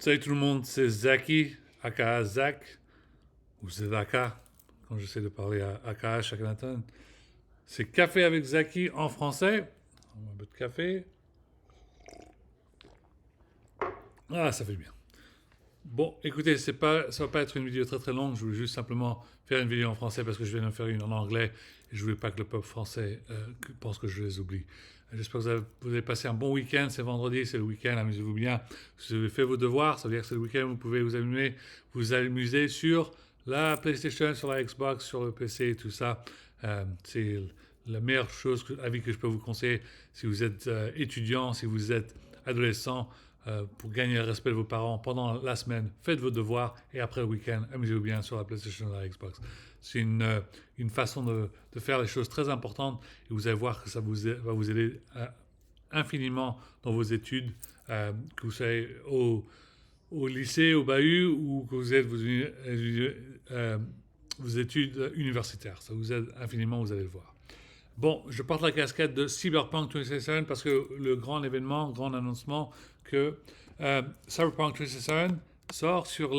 Salut tout le monde, c'est Zaki, aka Zach, ou Zedaka, quand j'essaie de parler à aka Shackleton. C'est Café avec Zaki en français. Un peu de café. Ah, ça fait du bien. Bon, écoutez, ça va pas être une vidéo très très longue. Je voulais juste simplement faire une vidéo en français parce que je viens de faire une en anglais et je voulais pas que le peuple français pense que je les oublie. J'espère que vous avez passé un bon week-end. C'est vendredi, c'est le week-end. Amusez-vous bien. Si vous avez fait vos devoirs, ça veut dire que c'est le week-end. Vous pouvez vous amuser sur la PlayStation, sur la Xbox, sur le PC, tout ça. C'est la meilleure chose avis que je peux vous conseiller si vous êtes étudiant, si vous êtes adolescent, pour gagner le respect de vos parents pendant la semaine. Faites vos devoirs et après le week-end, amusez-vous bien sur la PlayStation et la Xbox. C'est une façon de faire les choses très importantes et vous allez voir que ça va vous aider infiniment dans vos études, que vous soyez au lycée, au bahut ou que vous êtes vos études universitaires. Ça vous aide infiniment, vous allez le voir. Bon, je porte la casquette de Cyberpunk 2077 parce que le grand événement, grand annoncement que Cyberpunk 2077 sort sur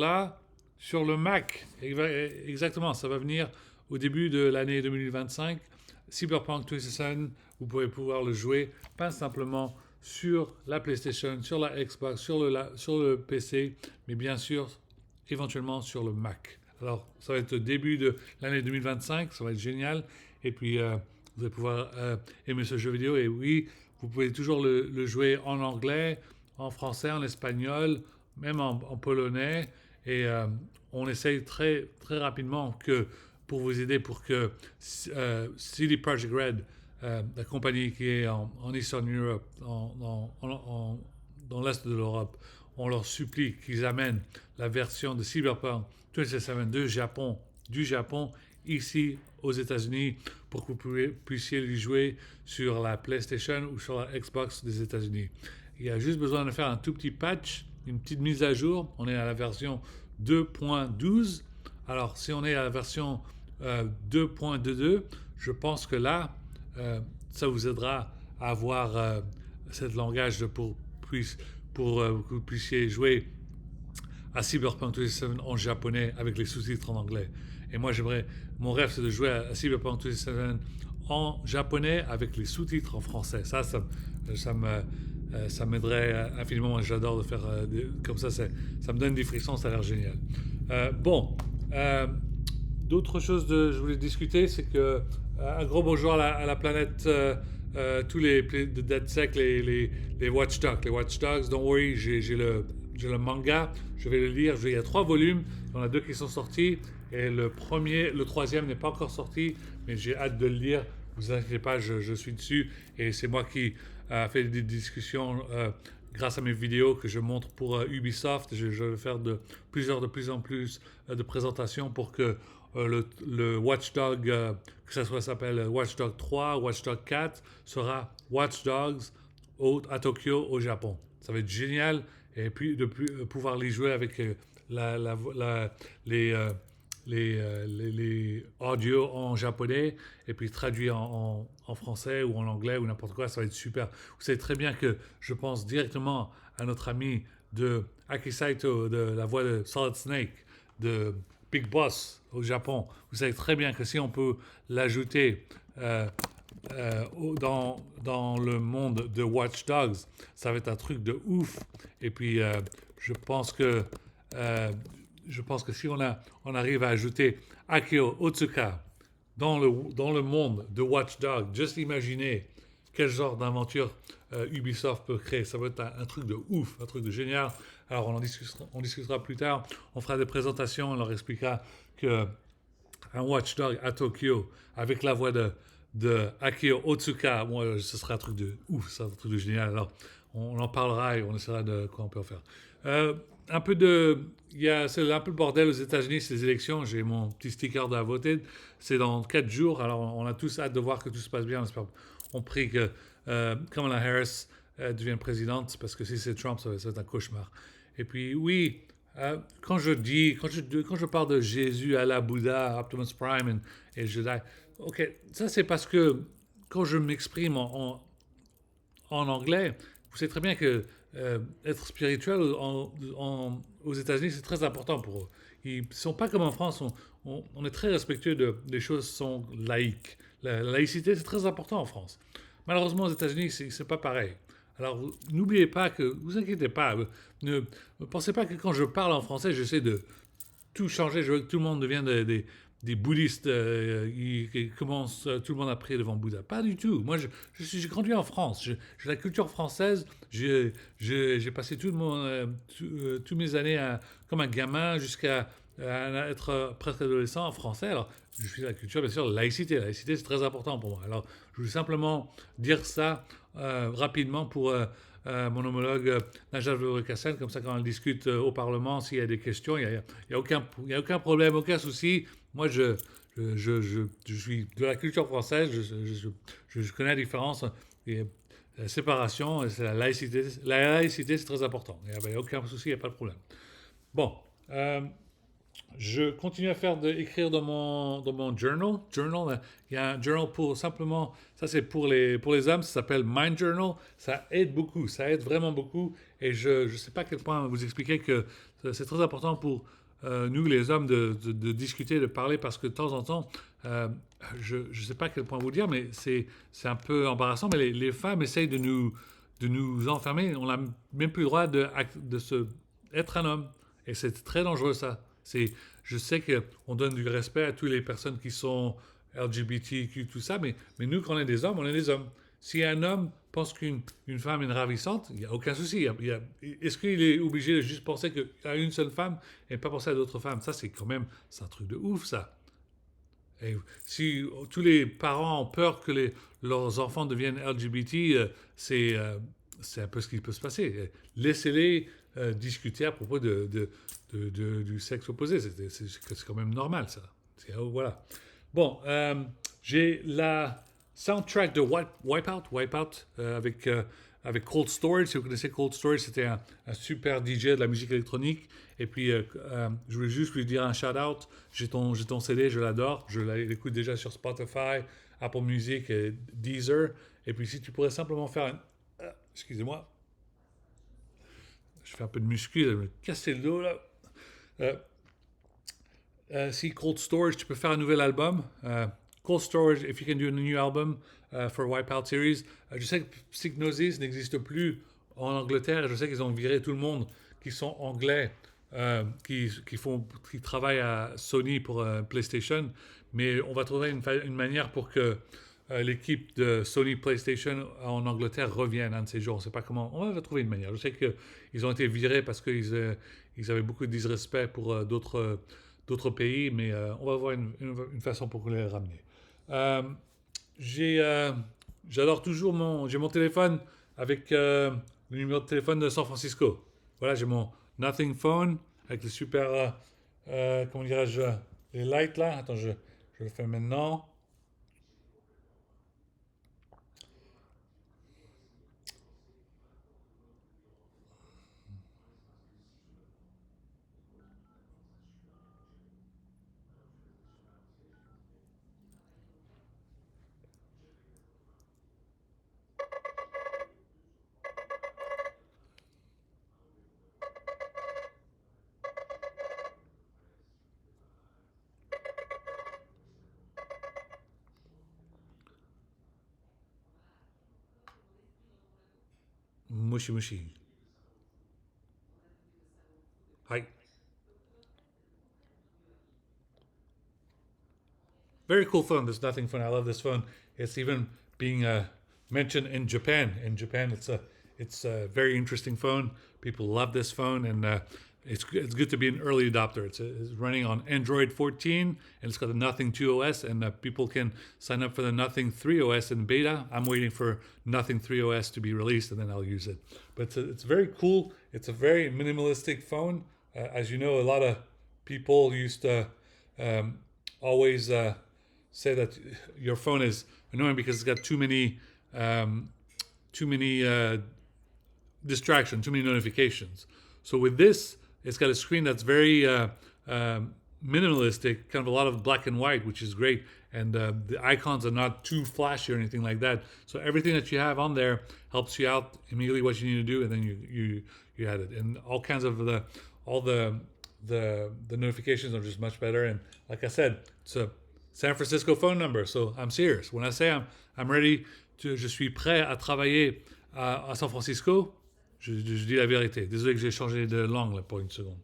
le Mac. Exactement, ça va venir au début de l'année 2025. Cyberpunk 2077, vous pouvez pouvoir le jouer pas simplement sur la PlayStation, sur la Xbox, sur le PC, mais bien sûr, éventuellement sur le Mac. Alors, ça va être le début de l'année 2025, ça va être génial. Et puis, vous allez pouvoir aimer ce jeu vidéo. Et oui, vous pouvez toujours le jouer en anglais, en français, en espagnol, même en polonais. Et on essaye très, très rapidement pour vous aider pour que CD Projekt Red, la compagnie qui est en Eastern Europe, dans l'Est de l'Europe, on leur supplie qu'ils amènent la version de Cyberpunk 2077 du Japon ici aux États-Unis pour que vous puissiez y jouer sur la PlayStation ou sur la Xbox des États-Unis. Il y a juste besoin de faire un tout petit patch, une petite mise à jour. On est à la version 2.12. Alors, si on est à la version 2.22, je pense que là, ça vous aidera à avoir ce langage pour que vous puissiez jouer à Cyberpunk 2077 en japonais avec les sous-titres en anglais. Et moi, mon rêve, c'est de jouer à Cyberpunk 2077 en japonais avec les sous-titres en français. Ça m'aiderait infiniment. Moi, j'adore de faire comme ça. Ça me donne des frissons, ça a l'air génial. Bon, d'autres choses je voulais discuter, c'est que un gros bonjour à la planète. Tous les de DeadSec, les Watchdogs. Les Watchdogs, don't worry, j'ai le manga, je vais le lire. Il y a 3 volumes, il y en a 2 qui sont sortis, et le troisième n'est pas encore sorti, mais j'ai hâte de le lire. Vous inquiétez pas, je suis dessus, et c'est moi qui a fait des discussions grâce à mes vidéos que je montre pour Ubisoft. Je vais faire de plus en plus de présentations pour que le Watchdog, que ça soit s'appelle Watchdog 3, Watchdog 4, sera Watchdogs à Tokyo, au Japon. Ça va être génial. Et puis de pouvoir les jouer avec les audios en japonais et puis traduits en français ou en anglais ou n'importe quoi, ça va être super. Vous savez très bien que je pense directement à notre ami de Aki Saito, de la voix de Solid Snake, de Big Boss au Japon. Vous savez très bien que si on peut l'ajouter dans le monde de Watch Dogs, ça va être un truc de ouf. Et puis, je pense que si on arrive à ajouter Akio Otsuka dans le monde de Watch Dogs, juste imaginez quel genre d'aventure Ubisoft peut créer. Ça va être un truc de ouf, un truc de génial. Alors on discutera plus tard. On fera des présentations. On leur expliquera que un Watchdog à Tokyo avec la voix de Akio Otsuka, moi, ce sera un truc de ouf, ça, un truc de génial. Alors, on en parlera et on essaiera de quoi on peut en faire. Un peu c'est un peu le bordel aux États-Unis, ces élections. J'ai mon petit sticker à voter. C'est dans 4 jours. Alors, on a tous hâte de voir que tout se passe bien. On prie que Kamala Harris devienne présidente, parce que si c'est Trump, ça va être un cauchemar. Et puis, oui, quand je parle de Jésus, Allah, Bouddha, Optimus Prime et Jedi, ok, ça c'est parce que quand je m'exprime en anglais, vous savez très bien que être spirituel aux États-Unis, c'est très important pour eux. Ils ne sont pas comme en France, on est très respectueux des choses sont laïques. La laïcité, c'est très important en France. Malheureusement, aux États-Unis, c'est pas pareil. Alors, n'oubliez pas que, vous inquiétez pas, ne pensez pas que quand je parle en français, j'essaie de tout changer. Je veux que tout le monde devienne des bouddhistes qui commencent, tout le monde a prié devant Bouddha. Pas du tout. Moi, j'ai grandi en France. J'ai la culture française. J'ai passé tous mes années comme un gamin jusqu'à être presque adolescent en français. Alors, je suis la culture, bien sûr, de laïcité. La laïcité, c'est très important pour moi. Alors, je voulais simplement dire ça rapidement pour mon homologue Najat Vallaud-Belkacem, comme ça quand on discute au Parlement, s'il y a des questions, il y a aucun problème, aucun souci. Moi, je suis de la culture française, je connais la différence. Et la séparation, c'est la laïcité. La laïcité, c'est très important. Il n'y a aucun souci, il n'y a pas de problème. Bon, euh, je continue à écrire dans mon journal. Il y a un journal pour simplement, ça c'est pour les hommes, ça s'appelle Mind Journal. Ça aide beaucoup, ça aide vraiment beaucoup. Et je ne sais pas à quel point vous expliquer que c'est très important pour nous les hommes de discuter, de parler, parce que de temps en temps, euh, je ne sais pas à quel point vous dire, mais c'est un peu embarrassant, mais les femmes essayent de nous enfermer. On n'a même plus le droit être un homme. Et c'est très dangereux ça. Je sais qu'on donne du respect à toutes les personnes qui sont LGBTQ, tout ça, mais nous, quand on est des hommes, on est des hommes. Si un homme pense qu'une femme est ravissante, il n'y a aucun souci. Est-ce qu'il est obligé de juste penser qu'à une seule femme et pas penser à d'autres femmes? Ça, c'est un truc de ouf, ça. Et si tous les parents ont peur que leurs enfants deviennent LGBT, c'est un peu ce qui peut se passer. Laissez-les discuter à propos du sexe opposé. C'est quand même normal, ça. Voilà. Bon, j'ai la soundtrack de Wipeout avec Cold Storage. Si vous connaissez Cold Storage, c'était un super DJ de la musique électronique. Et puis, je voulais juste lui dire un shout-out. J'ai ton CD, je l'adore. Je l'écoute déjà sur Spotify, Apple Music et Deezer. Et puis, si tu pourrais simplement faire excusez-moi, je fais un peu de muscu, je me casser le dos là. Euh, si Cold Storage, tu peux faire un nouvel album. Cold Storage, if you can do a new album for Wipeout Series. Je sais que Psygnosis n'existe plus en Angleterre. Je sais qu'ils ont viré tout le monde qui sont anglais, qui travaillent à Sony pour PlayStation. Mais on va trouver une manière pour que l'équipe de Sony PlayStation en Angleterre revienne un de ces jours. On ne sait pas comment. On va trouver une manière. Je sais qu'ils ont été virés parce qu'ils avaient beaucoup de disrespect pour d'autres pays, mais on va voir une façon pour les ramener. Euh, J'adore toujours j'ai mon téléphone avec le numéro de téléphone de San Francisco. Voilà, j'ai mon Nothing Phone avec les super, comment dirais-je, les lights là. Attends, je le fais maintenant. Mushi mushi. Hi. Very cool phone. There's nothing phone. I love this phone. It's even being mentioned in Japan. In Japan, it's a very interesting phone. People love this phone, and it's good to be an early adopter. It's running on Android 14, and it's got the Nothing 2 OS, and people can sign up for the Nothing 3 OS in beta. I'm waiting for Nothing 3 OS to be released, and then I'll use it. But it's very cool. It's a very minimalistic phone. As you know, a lot of people used to always say that your phone is annoying because it's got too many distraction, too many notifications. So with this, it's got a screen that's very minimalistic, kind of a lot of black and white, which is great. and the icons are not too flashy or anything like that. So everything that you have on there helps you out immediately what you need to do, and then you add it. And all kinds of the notifications are just much better. And like I said, it's a San Francisco phone number, so I'm serious. When I say I'm ready, je suis prêt à travailler à San Francisco, je dis la vérité. Désolé que j'ai changé de langue là, pour une seconde.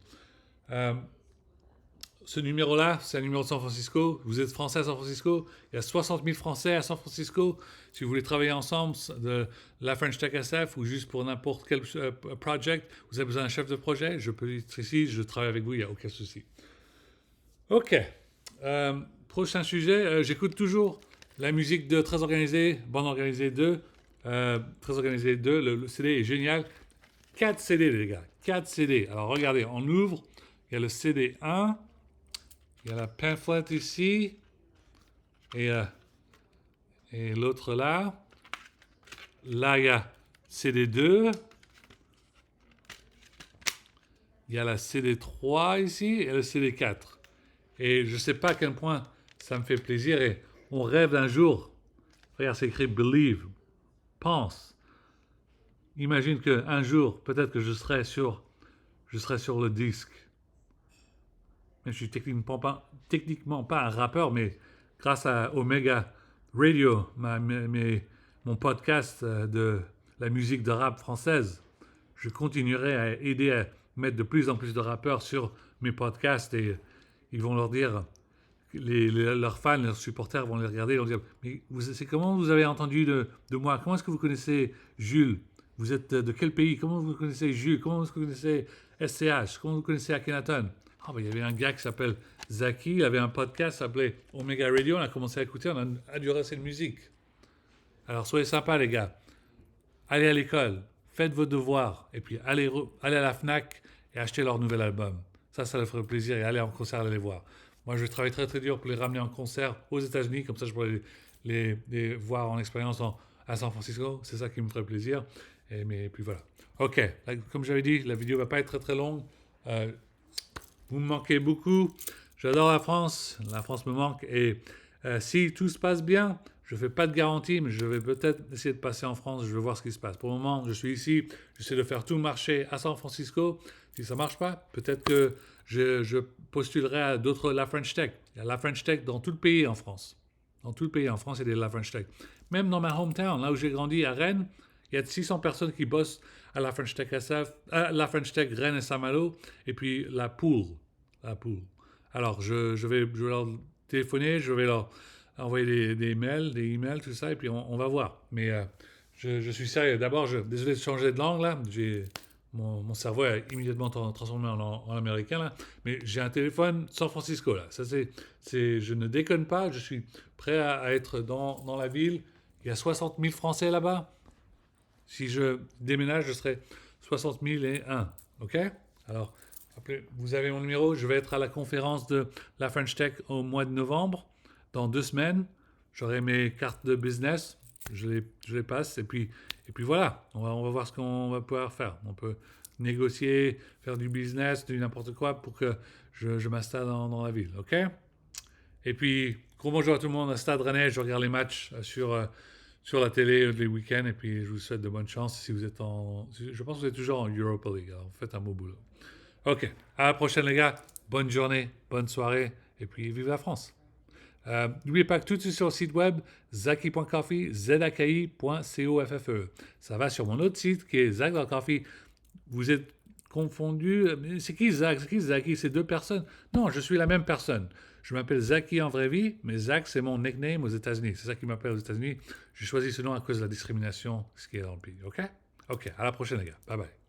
Ce numéro-là, c'est un numéro de San Francisco. Vous êtes français à San Francisco. Il y a 60 000 Français à San Francisco. Si vous voulez travailler ensemble de la French Tech SF ou juste pour n'importe quel project, vous avez besoin d'un chef de projet, je peux être ici, je travaille avec vous, il n'y a aucun souci. OK. Prochain sujet, j'écoute toujours la musique de Très Organisé, Bande Organisée 2. Très Organisé 2, le CD est génial. 4 CD, les gars. 4 CD. Alors, regardez, on ouvre. Il y a le CD 1. Il y a la pamphlet ici. Et l'autre là. Là, il y a CD 2. Il y a la CD 3 ici et le CD 4. Et je ne sais pas à quel point ça me fait plaisir. Et on rêve d'un jour. Regarde, c'est écrit Believe. Pense. Imagine qu'un jour, peut-être que je serai sur le disque. Mais je suis techniquement pas un rappeur, mais grâce à Omega Radio, mon podcast de la musique de rap française, je continuerai à aider à mettre de plus en plus de rappeurs sur mes podcasts et ils vont leur dire, leurs fans, leurs supporters vont les regarder et vont dire « Mais c'est comment vous avez entendu de moi? Comment est-ce que vous connaissez Jules? Vous êtes de quel pays? Comment vous connaissez Jules? Comment vous connaissez SCH? Comment vous connaissez Akhenaton? » Il y avait un gars qui s'appelle Zaki, il avait un podcast qui s'appelait Omega Radio, on a commencé à écouter, on a adoré cette musique. Alors soyez sympas les gars, allez à l'école, faites vos devoirs, et puis allez à la FNAC et achetez leur nouvel album. Ça leur ferait plaisir, et allez en concert, allez les voir. Moi je travaille très très dur pour les ramener en concert aux États-Unis, comme ça je pourrais les voir en expérience à San Francisco, c'est ça qui me ferait plaisir. Mais puis voilà. Ok, comme j'avais dit, la vidéo ne va pas être très très longue. Vous me manquez beaucoup. J'adore la France me manque. Et si tout se passe bien, je ne fais pas de garantie, mais je vais peut-être essayer de passer en France. Je vais voir ce qui se passe. Pour le moment, je suis ici. J'essaie de faire tout marcher à San Francisco. Si ça ne marche pas, peut-être que je postulerai à d'autres La French Tech. Il y a La French Tech dans tout le pays en France. Dans tout le pays en France, il y a des La French Tech. Même dans ma hometown, là où j'ai grandi, à Rennes, il y a 600 personnes qui bossent à la French Tech SF, la French Tech Rennes et Saint-Malo, et puis la Poule. Alors, je vais leur téléphoner, je vais leur envoyer des emails, tout ça, et puis on va voir. Mais je suis sérieux. D'abord, désolé de changer de langue, là. Mon cerveau a immédiatement transformé en américain, là. Mais j'ai un téléphone San Francisco, là. Ça, je ne déconne pas, je suis prêt à être dans la ville. Il y a 60 000 Français là-bas. Si je déménage, je serai 60 001. OK? Alors, vous avez mon numéro. Je vais être à la conférence de la French Tech au mois de novembre. Dans 2 semaines, j'aurai mes cartes de business. Je les passe. Et puis voilà. On va voir ce qu'on va pouvoir faire. On peut négocier, faire du business, du n'importe quoi pour que je m'installe dans la ville. OK? Et puis, gros bonjour à tout le monde. À Stade Rennais, je regarde les matchs sur la télé les week-ends, et puis je vous souhaite de bonnes chances si vous êtes je pense que vous êtes toujours en Europa League, alors faites un beau boulot. Ok, à la prochaine les gars, bonne journée, bonne soirée, et puis vive la France. N'oubliez pas que tout est sur le site web zaki.coffee, zaki.coffee. Ça va sur mon autre site qui est Zach.coffee. Vous êtes confondus, c'est qui Zach? C'est qui Zaki? C'est 2 personnes? Non, je suis la même personne. Je m'appelle Zaki en vraie vie, mais Zach, c'est mon nickname aux États-Unis. C'est ça qui m'appelle aux États-Unis. J'ai choisi ce nom à cause de la discrimination, ce qui est dans le pays. OK? OK, à la prochaine, les gars. Bye bye.